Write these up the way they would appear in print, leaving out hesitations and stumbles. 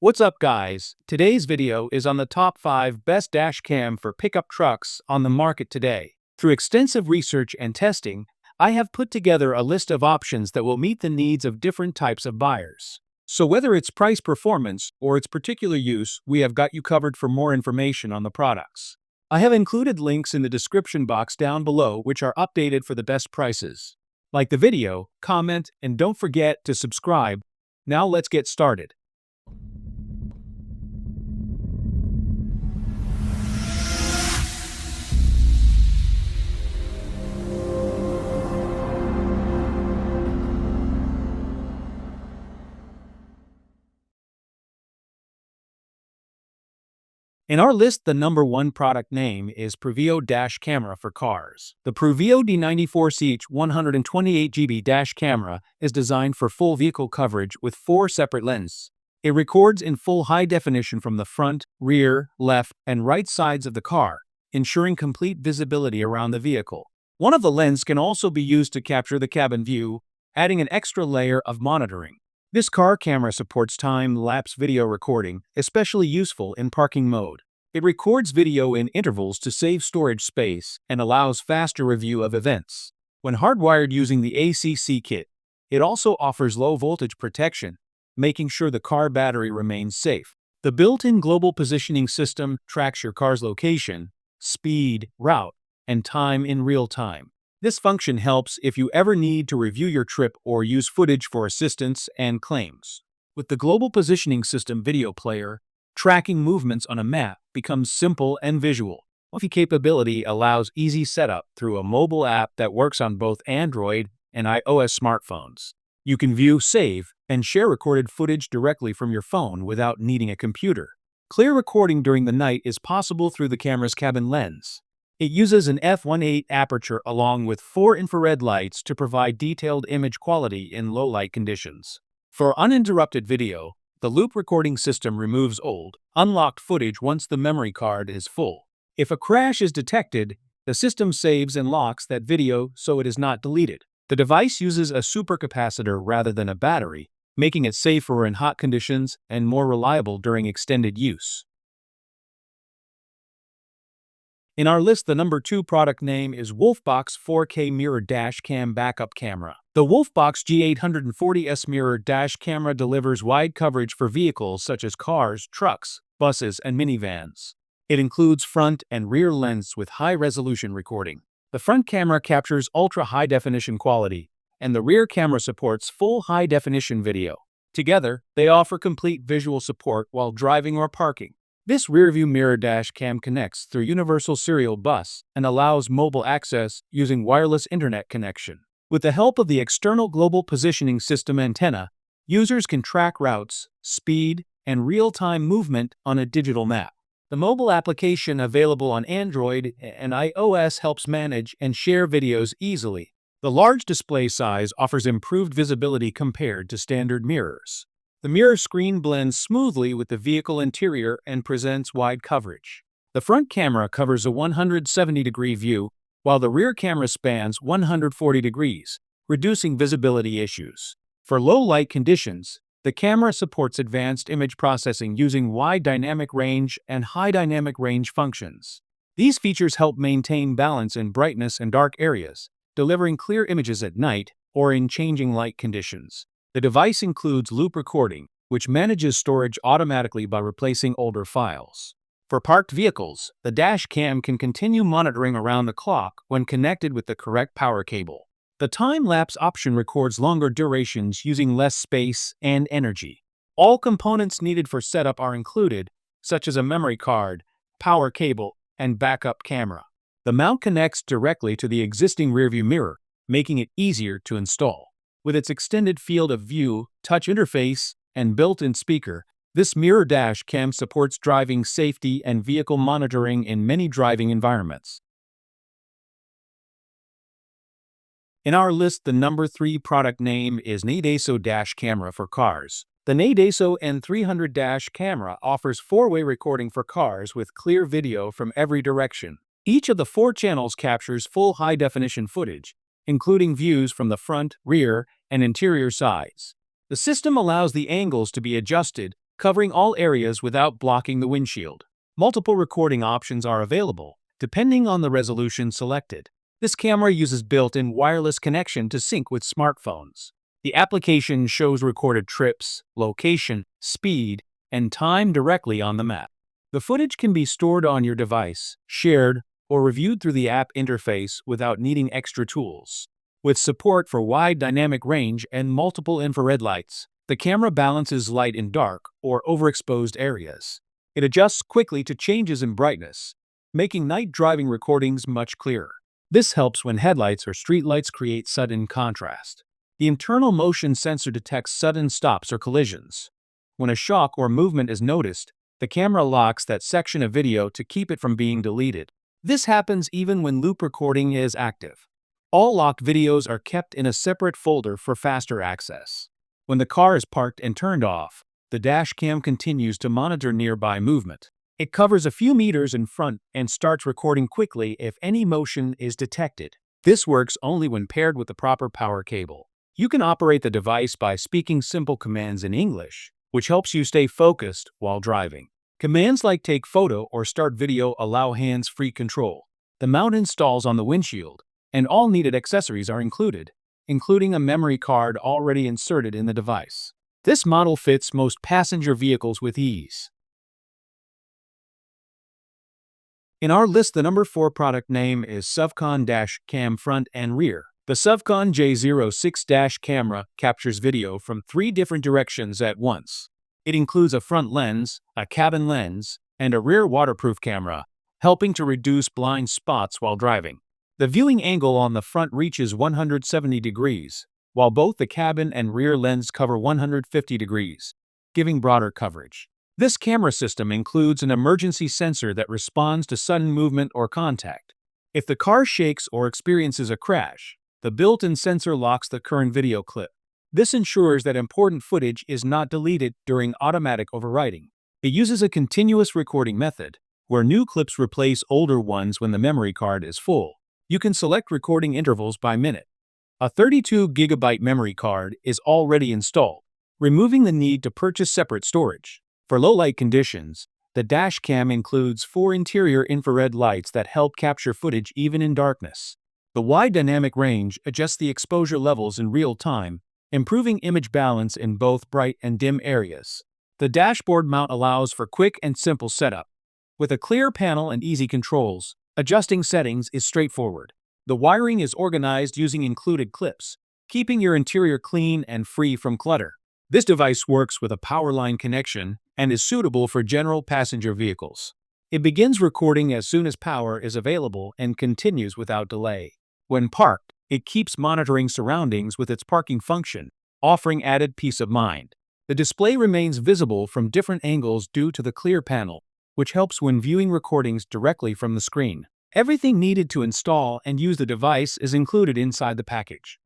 What's up, guys? Today's video is on the top 5 best dash cam for pickup trucks on the market today. Through extensive research and testing, I have put together a list of options that will meet the needs of different types of buyers. So whether it's price performance or its particular use, we have got you covered. For more information on the products, I have included links in the description box down below which are updated for the best prices. Like the video, comment, and don't forget to subscribe. Now let's get started. In our list, the number 1 product name is Pruveeo dash camera for cars. The Pruveeo D90 4CH 128GB dash camera is designed for full vehicle coverage with 4 separate lenses. It records in full high definition from the front, rear, left, and right sides of the car, ensuring complete visibility around the vehicle. One of the lenses can also be used to capture the cabin view, adding an extra layer of monitoring. This car camera supports time-lapse video recording, especially useful in parking mode. It records video in intervals to save storage space and allows faster review of events. When hardwired using the ACC kit, it also offers low-voltage protection, making sure the car battery remains safe. The built-in global positioning system tracks your car's location, speed, route, and time in real time. This function helps if you ever need to review your trip or use footage for assistance and claims. With the Global Positioning System video player, tracking movements on a map becomes simple and visual. Wi-Fi capability allows easy setup through a mobile app that works on both Android and iOS smartphones. You can view, save, and share recorded footage directly from your phone without needing a computer. Clear recording during the night is possible through the camera's cabin lens. It uses an f1.8 aperture along with 4 infrared lights to provide detailed image quality in low light conditions. For uninterrupted video, the loop recording system removes old, unlocked footage once the memory card is full. If a crash is detected, the system saves and locks that video so it is not deleted. The device uses a supercapacitor rather than a battery, making it safer in hot conditions and more reliable during extended use. In our list, the number 2 product name is Wolfbox 4K Mirror Dash Cam Backup Camera. The Wolfbox G840S mirror dash camera delivers wide coverage for vehicles such as cars, trucks, buses, and minivans. It includes front and rear lenses with high-resolution recording. The front camera captures ultra-high-definition quality, and the rear camera supports full high-definition video. Together, they offer complete visual support while driving or parking. This rearview mirror dash cam connects through universal serial bus and allows mobile access using wireless internet connection. With the help of the external global positioning system antenna, users can track routes, speed, and real-time movement on a digital map. The mobile application available on Android and iOS helps manage and share videos easily. The large display size offers improved visibility compared to standard mirrors. The mirror screen blends smoothly with the vehicle interior and presents wide coverage. The front camera covers a 170-degree view, while the rear camera spans 140 degrees, reducing visibility issues. For low light conditions, the camera supports advanced image processing using wide dynamic range and high dynamic range functions. These features help maintain balance in brightness and dark areas, delivering clear images at night or in changing light conditions. The device includes loop recording, which manages storage automatically by replacing older files. For parked vehicles, the dash cam can continue monitoring around the clock when connected with the correct power cable. The time-lapse option records longer durations using less space and energy. All components needed for setup are included, such as a memory card, power cable, and backup camera. The mount connects directly to the existing rearview mirror, making it easier to install. With its extended field of view, touch interface, and built-in speaker, this mirror dash cam supports driving safety and vehicle monitoring in many driving environments. In our list, the number 3 product name is Neideso dash camera for cars. The Nidaso N300 dash camera offers 4-way recording for cars with clear video from every direction. Each of the 4 channels captures full high-definition footage, including views from the front, rear, and interior sides. The system allows the angles to be adjusted covering all areas without blocking the windshield. Multiple recording options are available, depending on the resolution selected. This camera uses built-in wireless connection to sync with smartphones. The application shows recorded trips, location, speed, and time directly on the map. The footage can be stored on your device, shared, or reviewed through the app interface without needing extra tools. With support for wide dynamic range and multiple infrared lights, the camera balances light in dark or overexposed areas. It adjusts quickly to changes in brightness, making night driving recordings much clearer. This helps when headlights or streetlights create sudden contrast. The internal motion sensor detects sudden stops or collisions. When a shock or movement is noticed, the camera locks that section of video to keep it from being deleted. This happens even when loop recording is active. All locked videos are kept in a separate folder for faster access. When the car is parked and turned off, the dash cam continues to monitor nearby movement. It covers a few meters in front and starts recording quickly if any motion is detected. This works only when paired with the proper power cable. You can operate the device by speaking simple commands in English, which helps you stay focused while driving. Commands like take photo or start video allow hands-free control. The mount installs on the windshield, and all needed accessories are included, including a memory card already inserted in the device. This model fits most passenger vehicles with ease. In our list, the number 4 product name is Suvcon Dash Cam Front and Rear. The Suvcon J06 dash camera captures video from 3 different directions at once. It includes a front lens, a cabin lens, and a rear waterproof camera, helping to reduce blind spots while driving. The viewing angle on the front reaches 170 degrees, while both the cabin and rear lens cover 150 degrees, giving broader coverage. This camera system includes an emergency sensor that responds to sudden movement or contact. If the car shakes or experiences a crash, the built-in sensor locks the current video clip. This ensures that important footage is not deleted during automatic overwriting. It uses a continuous recording method, where new clips replace older ones when the memory card is full. You can select recording intervals by minute. A 32 GB memory card is already installed, removing the need to purchase separate storage. For low-light conditions, the dash cam includes 4 interior infrared lights that help capture footage even in darkness. The wide dynamic range adjusts the exposure levels in real time, improving image balance in both bright and dim areas. The dashboard mount allows for quick and simple setup. With a clear panel and easy controls, adjusting settings is straightforward. The wiring is organized using included clips, keeping your interior clean and free from clutter. This device works with a power line connection and is suitable for general passenger vehicles. It begins recording as soon as power is available and continues without delay. When parked, it keeps monitoring surroundings with its parking function, offering added peace of mind. The display remains visible from different angles due to the clear panel, which helps when viewing recordings directly from the screen. Everything needed to install and use the device is included inside the package.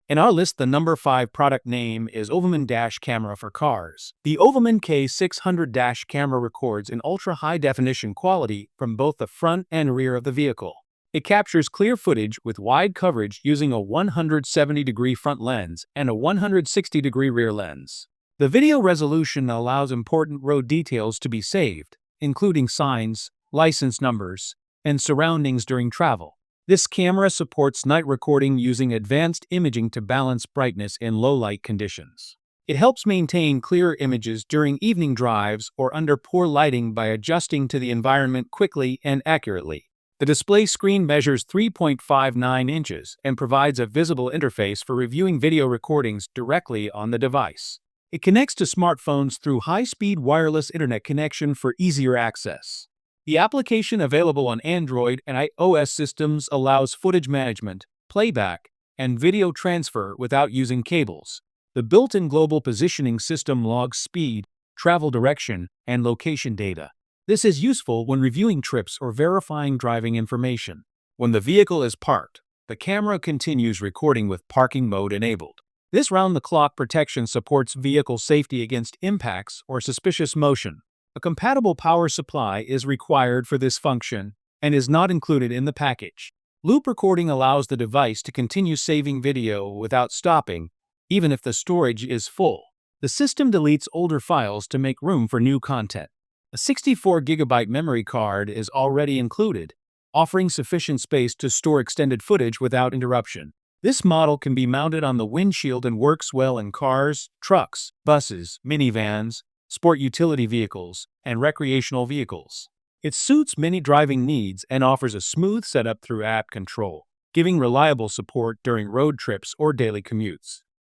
In our list, the number 5 product name is Oman Dash Camera for Cars. The Oman K600 dash camera records in ultra-high-definition quality from both the front and rear of the vehicle. It captures clear footage with wide coverage using a 170-degree front lens and a 160-degree rear lens. The video resolution allows important road details to be saved, including signs, license numbers, and surroundings during travel. This camera supports night recording using advanced imaging to balance brightness in low-light conditions. It helps maintain clearer images during evening drives or under poor lighting by adjusting to the environment quickly and accurately. The display screen measures 3.59 inches and provides a visible interface for reviewing video recordings directly on the device. It connects to smartphones through high-speed wireless internet connection for easier access. The application available on Android and iOS systems allows footage management, playback, and video transfer without using cables. The built-in global positioning system logs speed, travel direction, and location data. This is useful when reviewing trips or verifying driving information. When the vehicle is parked, the camera continues recording with parking mode enabled. This round-the-clock protection supports vehicle safety against impacts or suspicious motion. A compatible power supply is required for this function and is not included in the package. Loop recording allows the device to continue saving video without stopping, even if the storage is full. The system deletes older files to make room for new content. A 64GB memory card is already included, offering sufficient space to store extended footage without interruption. This model can be mounted on the windshield and works well in cars, trucks, buses, minivans, sport utility vehicles, and recreational vehicles. It suits many driving needs and offers a smooth setup through app control, giving reliable support during road trips or daily commutes.